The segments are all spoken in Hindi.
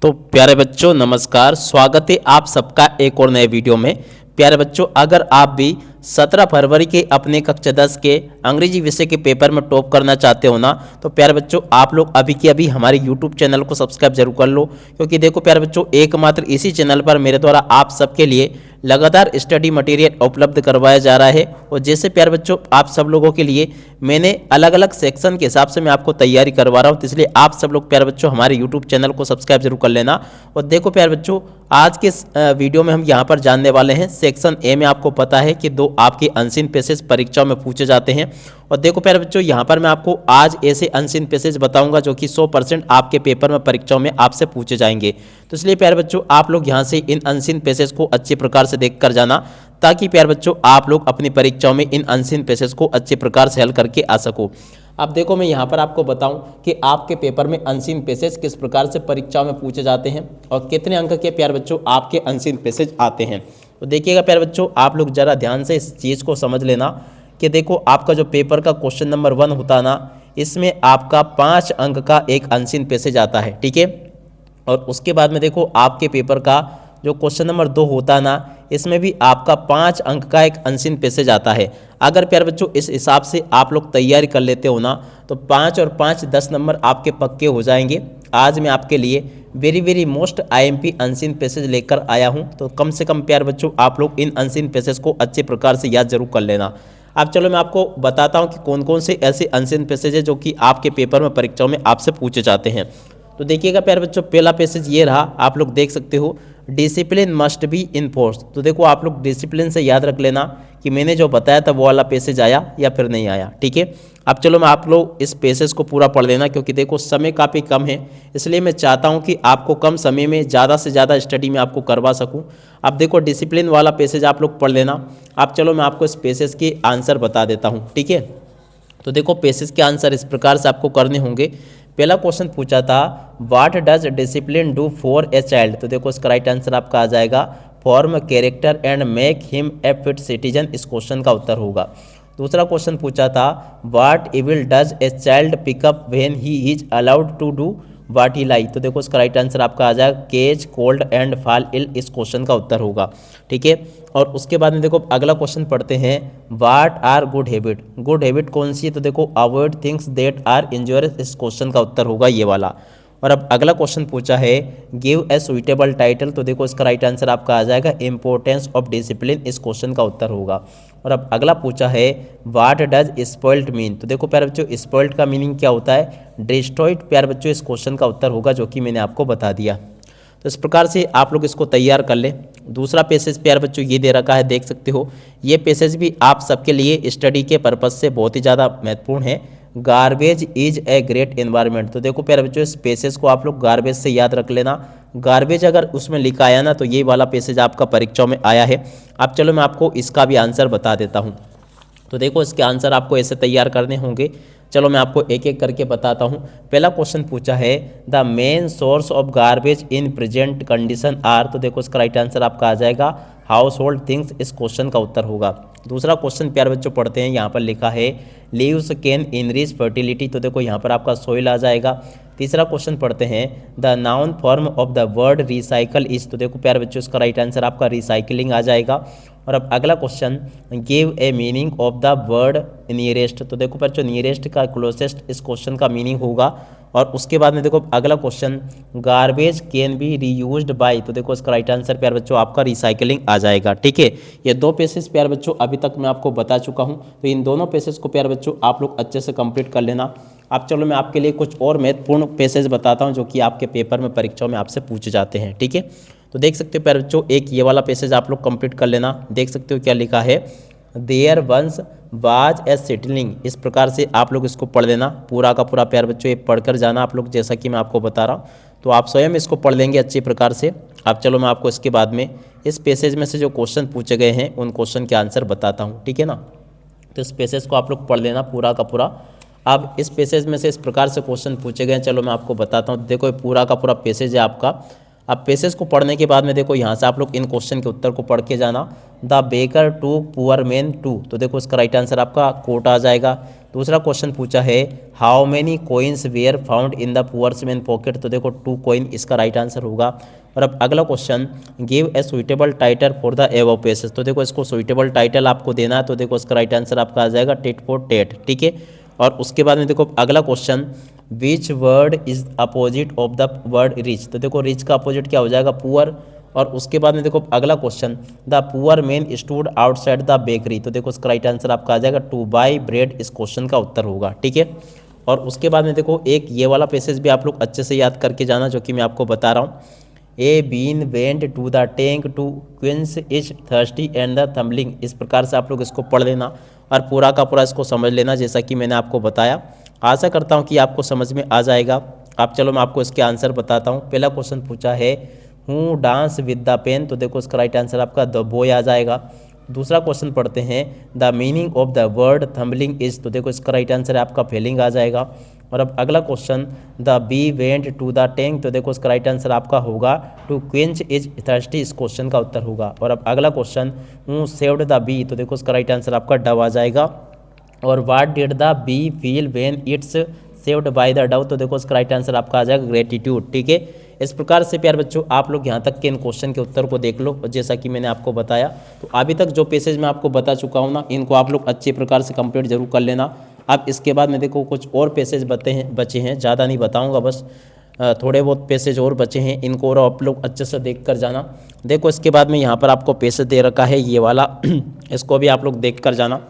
तो प्यारे बच्चों नमस्कार, स्वागत है आप सबका एक और नए वीडियो में। प्यारे बच्चों, अगर आप भी 17 फरवरी के अपने कक्षा 10 के अंग्रेजी विषय के पेपर में टॉप करना चाहते हो ना, तो प्यारे बच्चों आप लोग अभी के अभी हमारे यूट्यूब चैनल को सब्सक्राइब जरूर कर लो। क्योंकि देखो प्यारे बच्चों, एकमात्र इसी चैनल पर मेरे द्वारा आप सबके लिए लगातार स्टडी मटेरियल उपलब्ध करवाया जा रहा है। और जैसे प्यारे बच्चों आप सब लोगों के लिए मैंने अलग अलग सेक्शन के हिसाब से मैं आपको तैयारी करवा रहा हूँ, तो इसलिए आप सब लोग प्यारे बच्चों हमारे यूट्यूब चैनल को सब्सक्राइब जरूर कर लेना। और देखो प्यारे बच्चों, आज के वीडियो में हम यहाँ पर जानने वाले हैं सेक्शन ए में। आपको पता है कि दो आपके अनसीन पैसेज परीक्षाओं में पूछे जाते हैं। और देखो प्यारे बच्चों, यहाँ पर मैं आपको आज ऐसे अनसीन पैसेज बताऊंगा जो कि 100% आपके पेपर में परीक्षाओं में आपसे पूछे जाएंगे। तो इसलिए प्यारे बच्चों आप लोग यहाँ से इन अनसीन पैसेज को अच्छे प्रकार से देख कर जाना, ताकि प्यारे बच्चों आप लोग अपनी परीक्षाओं में इन अनसीन पैसेज को अच्छे प्रकार से हल करके आ सको। अब देखो मैं यहाँ पर आपको बताऊं कि आपके पेपर में अनसीन पैसेज किस प्रकार से परीक्षाओं में पूछे जाते हैं और कितने अंक के प्यारे बच्चों आपके अनसीन पैसेज आते हैं। तो देखिएगा प्यारे बच्चों, आप लोग ज़रा ध्यान से इस चीज़ को समझ लेना कि देखो आपका जो पेपर का क्वेश्चन नंबर 1 होता है ना, इसमें आपका 5 अंक का एक अनसीन पैसेज आता है, ठीक है। और उसके बाद में देखो आपके पेपर का जो क्वेश्चन नंबर 2 होता है ना, इसमें भी आपका 5 अंक का एक अनसीन पैसेज आता है। अगर प्यारे बच्चों इस हिसाब से आप लोग तैयारी कर लेते हो ना, तो 5 और 5 10 नंबर आपके पक्के हो जाएंगे। आज मैं आपके लिए very most IMP unseen passage लेकर आया हूं, तो कम से कम प्यारे बच्चों आप लोग इन अनसीन पैसेज को अच्छे प्रकार से याद जरूर कर लेना। अब चलो मैं आपको बताता हूं कि कौन कौन से ऐसे अनसीन पैसेज है जो कि आपके पेपर में परीक्षाओं में आपसे पूछे जाते हैं। तो देखिएगा प्यारे बच्चों, पहला पैसेज ये रहा, आप लोग देख सकते हो, डिसिप्लिन मस्ट बी इन्फोर्स। तो देखो आप लोग डिसिप्लिन से याद रख लेना कि मैंने जो बताया था वो वाला पैसेज आया या फिर नहीं आया, ठीक है। अब चलो मैं आप लोग इस पैसेज को पूरा पढ़ लेना, क्योंकि देखो समय काफ़ी कम है, इसलिए मैं चाहता हूँ कि आपको कम समय में ज़्यादा से ज़्यादा स्टडी में आपको करवा सकूँ। अब देखो डिसिप्लिन वाला पैसेज आप लोग पढ़ लेना। अब चलो मैं आपको इस पैसेज के आंसर बता देता हूँ, ठीक है। तो देखो पैसेज के आंसर इस प्रकार से आपको करने होंगे। पहला क्वेश्चन पूछा था, what does discipline do for a child. तो देखो इसका राइट आंसर आपका आ जाएगा, form character and make him a fit citizen. इस क्वेश्चन का उत्तर होगा। दूसरा क्वेश्चन पूछा था, what evil does a child pickup when he is allowed to do what he lie. तो देखो इसका राइट आंसर आपका आ जाएगा, catch cold and fall ill. इस क्वेश्चन का उत्तर होगा, ठीक है। और उसके बाद में देखो अगला क्वेश्चन पढ़ते हैं, what are good habit. Good habit कौन सी है। तो देखो avoid things that are injurious. इस क्वेश्चन का उत्तर होगा ये वाला। और अब अगला क्वेश्चन पूछा है, गिव ए सुइटेबल टाइटल। तो देखो इसका राइट आंसर आपका आ जाएगा, इंपॉर्टेंस ऑफ डिसिप्लिन। इस क्वेश्चन का उत्तर होगा। और अब अगला पूछा है, व्हाट डज स्पॉइल्ड मीन। तो देखो प्यारे बच्चों स्पॉइल्ड का मीनिंग क्या होता है, डिस्ट्रॉयड। प्यारे बच्चों इस क्वेश्चन का उत्तर होगा, जो कि मैंने आपको बता दिया। तो इस प्रकार से आप लोग इसको तैयार कर लें। दूसरा पैसेज प्यारे बच्चों ये दे रखा है, देख सकते हो। ये पैसेज भी आप सबके लिए स्टडी के पर्पज से बहुत ही ज़्यादा महत्वपूर्ण है। Garbage is a great environment. तो देखो प्यारे बच्चों इस पैसेज को आप लोग गार्बेज से याद रख लेना। गार्बेज अगर उसमें लिखा आया ना, तो ये वाला पैसेज आपका परीक्षाओं में आया है। अब चलो मैं आपको इसका भी आंसर बता देता हूँ। तो देखो इसके आंसर आपको ऐसे तैयार करने होंगे। चलो मैं आपको एक एक करके बताता हूँ। पहला क्वेश्चन पूछा है, the main source of garbage in present condition are. तो देखो इसका राइट आंसर आपका आ जाएगा, हाउस होल्ड थिंग्स। इस क्वेश्चन का उत्तर होगा। दूसरा क्वेश्चन प्यारे बच्चों पढ़ते हैं, यहाँ पर लिखा है, लीव्स कैन इनरीच फर्टिलिटी। तो देखो यहाँ पर आपका सोइल आ जाएगा। तीसरा क्वेश्चन पढ़ते हैं, the noun form of the word recycle is. तो देखो प्यारे बच्चों इसका राइट आंसर आपका रिसाइकलिंग आ जाएगा। और अब अगला question, give a meaning of the word nearest. तो देखो बच्चों नियरेस्ट का क्लोजेस्ट इस क्वेश्चन का मीनिंग होगा। और उसके बाद में देखो अगला question, garbage can be reused by. तो देखो इसका राइट आंसर प्यारे बच्चों आपका रिसाइकलिंग आ जाएगा, ठीक है। ये दो पैसेज प्यारे बच्चों अभी तक मैं आपको बता चुका हूँ, तो इन दोनों पैसेज को प्यारे बच्चों आप लोग अच्छे से कंप्लीट कर लेना। अब चलो मैं आपके लिए कुछ और महत्वपूर्ण पैसेज बताता हूँ जो कि आपके पेपर में परीक्षाओं में आपसे पूछे जाते हैं, ठीक है। तो देख सकते हो प्यारे बच्चों, एक ये वाला पैसेज आप लोग कंप्लीट कर लेना। देख सकते हो क्या लिखा है, there once was a settling. इस प्रकार से आप लोग इसको पढ़ लेना पूरा का पूरा प्यारे बच्चों। ये पढ़कर जाना आप लोग, जैसा कि मैं आपको बता रहा हूँ, तो आप स्वयं इसको पढ़ लेंगे अच्छी प्रकार से। अब चलो मैं आपको इसके बाद में इस पैसेज में से जो क्वेश्चन पूछे गए हैं उन क्वेश्चन के आंसर बताता हूँ, ठीक है ना। तो इस पैसेज को आप लोग पढ़ लेना पूरा का पूरा। अब इस पैसेज में से इस प्रकार से क्वेश्चन पूछे गए हैं, चलो मैं आपको बताता हूँ। देखो ये पूरा का पूरा पैसेज है आपका। अब पैसेज को पढ़ने के बाद में देखो यहाँ से आप लोग इन क्वेश्चन के उत्तर को पढ़ के जाना। The baker to poor man to. तो देखो इसका राइट आंसर आपका कोट आ जाएगा। दूसरा क्वेश्चन पूछा है how many coins were found in the poor's man pocket, तो देखो 2 कॉइन इसका राइट आंसर होगा। और अब अगला question give a suitable title for the above passage, तो देखो इसको सुइटेबल टाइटल आपको देना है, तो देखो इसका राइट आंसर आपका आ जाएगा टिट फॉर टेट, ठीक है। और उसके बाद में देखो अगला question which word is opposite of the word rich, तो देखो रिच का अपोजिट क्या हो जाएगा पुअर। और उसके बाद में देखो अगला question the poor man stood outside the bakery, तो देखो इसका राइट आंसर आपका आ जाएगा टू बाई ब्रेड, इस क्वेश्चन का उत्तर होगा, ठीक है। और उसके बाद में देखो एक ये वाला पैसेज भी आप लोग अच्छे से याद करके जाना जो कि मैं आपको बता रहा हूँ। A bean went to the tank to quench is thirsty and the tumbling, इस प्रकार से आप लोग इसको पढ़ लेना और पूरा का पूरा इसको समझ लेना जैसा कि मैंने आपको बताया। आशा करता हूँ कि आपको समझ में आ जाएगा। अब चलो मैं आपको इसके आंसर बताता हूँ। पहला क्वेश्चन पूछा है हूँ डांस विद द पेन, तो देखो इसका राइट आंसर आपका द बॉय आ जाएगा। दूसरा क्वेश्चन पढ़ते हैं the meaning of the word tumbling is, तो देखो इसका राइट आंसर आपका फेलिंग आ जाएगा। और अब अगला question the bee went to the tank, तो देखो इसका राइट आंसर आपका होगा टू क्वेंच इज थर्स्टी, इस क्वेश्चन का उत्तर होगा। और अब अगला क्वेश्चन हूँ सेव्ड द बी, तो देखो इसका राइट आंसर आपका डव आ जाएगा। और what did the bee feel when it's saved by the dove, तो देखो इसका राइट आंसर आपका आ जाएगा ग्रेटिट्यूड, ठीक है। इस प्रकार से प्यार बच्चों आप लोग यहाँ तक के इन क्वेश्चन के उत्तर को देख लो। और जैसा कि मैंने आपको बताया तो अभी तक जो पैसेज मैं आपको बता चुका हूँ ना, इनको आप लोग अच्छे प्रकार से कंप्लीट जरूर कर लेना। अब इसके बाद में देखो कुछ और पैसेज बचे हैं, ज़्यादा नहीं बताऊँगा, बस थोड़े बहुत पैसेज और बचे हैं, इनको और आप लोग अच्छे से देख कर जाना। देखो इसके बाद में यहाँ पर आपको पैसेज दे रखा है ये वाला इसको भी आप लोग देख कर जाना।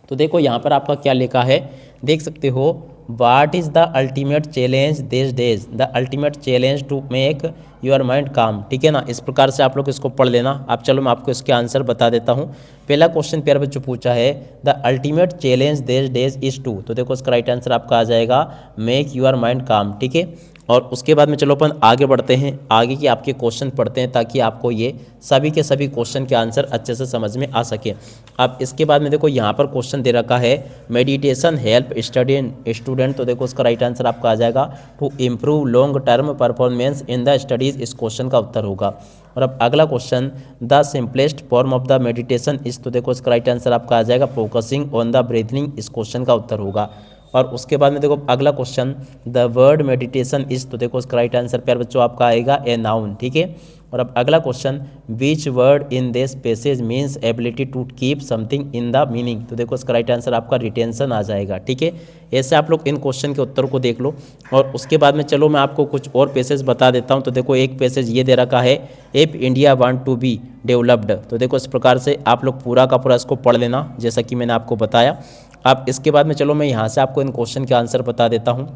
तो देखो यहाँ पर आपका क्या लिखा है देख सकते हो, what is the ultimate challenge this days, the ultimate challenge to make your mind calm, ठीक है ना। इस प्रकार से आप लोग इसको पढ़ लेना। अब चलो मैं आपको इसके आंसर बता देता हूँ। पहला क्वेश्चन प्यारे बच्चों पूछा है the ultimate challenge this days is to, तो देखो इसका राइट आंसर आपका आ जाएगा मेक योर माइंड काम, ठीक है। और उसके बाद में चलो अपन आगे बढ़ते हैं, आगे की आपके क्वेश्चन पढ़ते हैं ताकि आपको ये सभी के सभी क्वेश्चन के आंसर अच्छे से समझ में आ सके। अब इसके बाद में देखो यहाँ पर क्वेश्चन दे रखा है मेडिटेशन हेल्प स्टूडेंट, तो देखो उसका राइट आंसर आपका आ जाएगा to improve long term performance in the studies, इस क्वेश्चन का उत्तर होगा। और अब अगला question the simplest form of the meditation is, तो देखो इसका राइट आंसर आपका आ जाएगा फोकसिंग ऑन द ब्रीथिंग, इस क्वेश्चन का उत्तर होगा। और उसके बाद में देखो अगला question the word meditation is, तो देखो इसका राइट आंसर प्यार बच्चों आपका आएगा ए नाउन, ठीक है। और अब अगला question which word in this passage means ability to keep something in the meaning, तो देखो इसका राइट आंसर आपका रिटेंशन आ जाएगा, ठीक है। ऐसे आप लोग इन क्वेश्चन के उत्तर को देख लो। और उसके बाद में चलो मैं आपको कुछ और पैसेज बता देता हूँ। तो देखो एक पैसेज ये दे रखा है if India want to be developed, तो देखो इस प्रकार से आप लोग पूरा का पूरा इसको पढ़ लेना जैसा कि मैंने आपको बताया। अब इसके बाद में चलो मैं यहाँ से आपको इन क्वेश्चन के आंसर बता देता हूँ।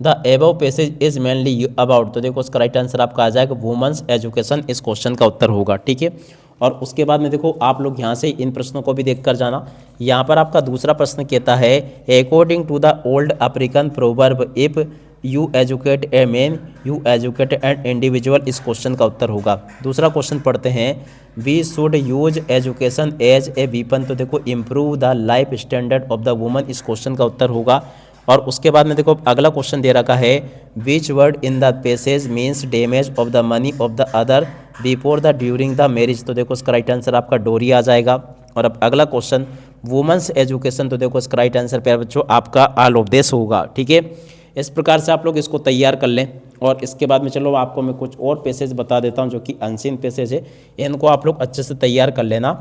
The above passage is mainly about, तो देखो इसका राइट आंसर आपका आ जाएगा वुमेन्स एजुकेशन, इस क्वेश्चन का उत्तर होगा, ठीक है। और उसके बाद में देखो आप लोग यहाँ से इन प्रश्नों को भी देख कर जाना। यहाँ पर आपका दूसरा प्रश्न कहता है according to the old African proverb if you educate a man you educate an individual, इस क्वेश्चन का उत्तर होगा। दूसरा क्वेश्चन पढ़ते हैं we should use education as a weapon, तो देखो improve the life standard of the woman, इस क्वेश्चन का उत्तर होगा। और उसके बाद में देखो अगला क्वेश्चन दे रखा है विच word in the passage means damage of the money of the other before the during the marriage, तो देखो इसका राइट आंसर आपका डोरी आ जाएगा। और अब अगला क्वेश्चन वुमेन्स एजुकेशन, तो देखो इसका राइट आंसर प्यारे बच्चों आपका ऑल ऑफ दिस होगा, ठीक है। इस प्रकार से आप लोग इसको तैयार कर लें। और इसके बाद में चलो आपको मैं कुछ और पैसेज बता देता हूं जो कि अनसीन पैसेज है, इनको आप लोग अच्छे से तैयार कर लेना।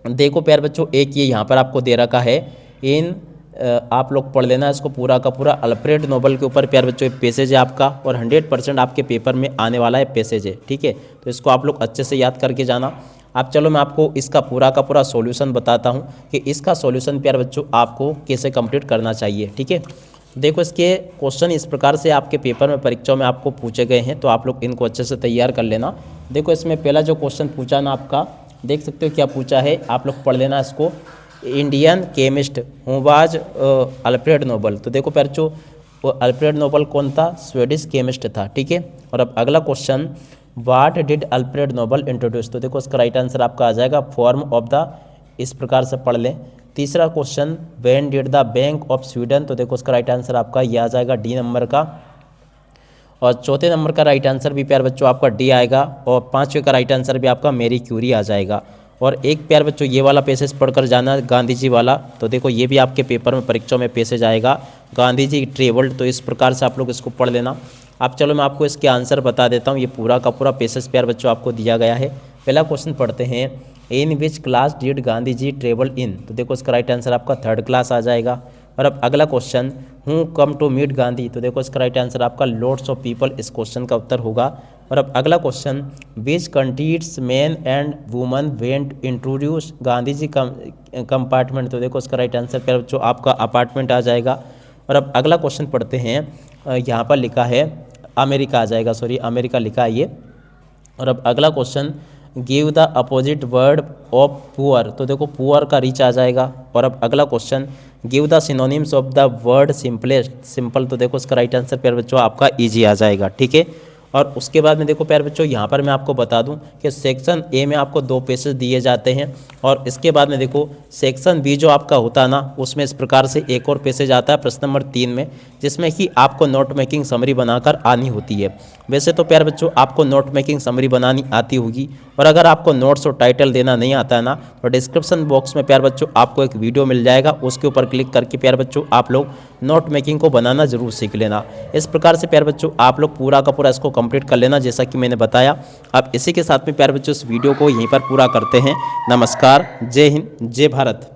देखो प्यारे बच्चों एक ये यहाँ पर आपको दे रखा है इन आप लोग पढ़ लेना इसको पूरा का पूरा। अल्फ्रेड नोबल के ऊपर प्यारे बच्चों एक पैसेज है आपका और 100% आपके पेपर में आने वाला है पैसेज है, ठीक है। तो इसको आप लोग अच्छे से याद करके जाना। अब चलो मैं आपको इसका पूरा का पूरा सॉल्यूशन बताता हूँ कि इसका सॉल्यूशन प्यारे बच्चों आपको कैसे कंप्लीट करना चाहिए, ठीक है। देखो इसके क्वेश्चन इस प्रकार से आपके पेपर में परीक्षाओं में आपको पूछे गए हैं, तो आप लोग इनको अच्छे से तैयार कर लेना। देखो इसमें पहला जो क्वेश्चन पूछा ना आपका, देख सकते हो क्या पूछा है, आप लोग पढ़ लेना इसको। Indian chemist who was Alfred Nobel, तो देखो बच्चों वो अल्फ्रेड नोबल कौन था, स्वीडिश केमिस्ट था, ठीक है। और अब अगला question what did Alfred Nobel introduce, तो देखो इसका राइट आंसर आपका आ जाएगा फॉर्म ऑफ द, इस प्रकार से पढ़ लें। तीसरा question when did the bank of Sweden, तो देखो इसका राइट आंसर आपका ये आ जाएगा डी नंबर का। और चौथे नंबर का राइट आंसर भी प्यारे बच्चों आपका डी आएगा। और पांचवें का राइट आंसर भी आपका मेरी क्यूरी आ जाएगा। और एक प्यारे बच्चों ये वाला पैसेज पढ़कर जाना गांधी जी वाला। तो देखो ये भी आपके पेपर में परीक्षा में पैसेज आएगा, गांधी जी ट्रेवल्ड। तो इस प्रकार से आप लोग इसको पढ़ लेना। अब चलो मैं आपको इसके आंसर बता देता हूँ। ये पूरा का पूरा पैसेज प्यारे बच्चों आपको दिया गया है। पहला क्वेश्चन पढ़ते हैं, in which class did Gandhi ji travel in. तो देखो इसका राइट आंसर आपका 3rd क्लास आ जाएगा। और अब अगला question, who come to meet Gandhi. तो देखो इसका राइट आंसर आपका लॉट्स ऑफ पीपल इस क्वेश्चन का उत्तर होगा। और अब अगला question, which countries man and woman went introduce Gandhi ji compartment. तो देखो इसका राइट आंसर जो आपका अपार्टमेंट आ जाएगा। और अब अगला क्वेश्चन पढ़ते हैं, यहाँ पर लिखा है अमेरिका आ जाएगा, सॉरी अमेरिका लिखा है ये। और अब अगला question, give the opposite word of poor. तो देखो पुअर का रीच आ जाएगा। और अब अगला question, give the synonyms of the word simplest simple. तो देखो इसका राइट आंसर प्यारे बच्चों आपका इजी आ जाएगा, ठीक है। और उसके बाद में देखो प्यारे बच्चों यहाँ पर मैं आपको बता दूं कि सेक्शन ए में आपको 2 पैसेज दिए जाते हैं। और इसके बाद में देखो सेक्शन बी जो आपका होता है ना, उसमें इस प्रकार से एक और पैसेज आता है प्रश्न नंबर 3 में, जिसमें कि आपको नोट मेकिंग समरी बनाकर आनी होती है। वैसे तो प्यारे बच्चों आपको नोट मेकिंग समरी बनानी आती होगी, और अगर आपको नोट्स और टाइटल देना नहीं आता है ना, तो डिस्क्रिप्शन बॉक्स में प्यारे बच्चों आपको एक वीडियो मिल जाएगा, उसके ऊपर क्लिक करके प्यारे बच्चों आप लोग नोट मेकिंग को बनाना जरूर सीख लेना। इस प्रकार से प्यारे बच्चों आप लोग पूरा का पूरा इसको कंप्लीट कर लेना, जैसा कि मैंने बताया। अब इसी के साथ में प्यारे बच्चों इस वीडियो को यहीं पर पूरा करते हैं। नमस्कार, जय हिंद, जय भारत।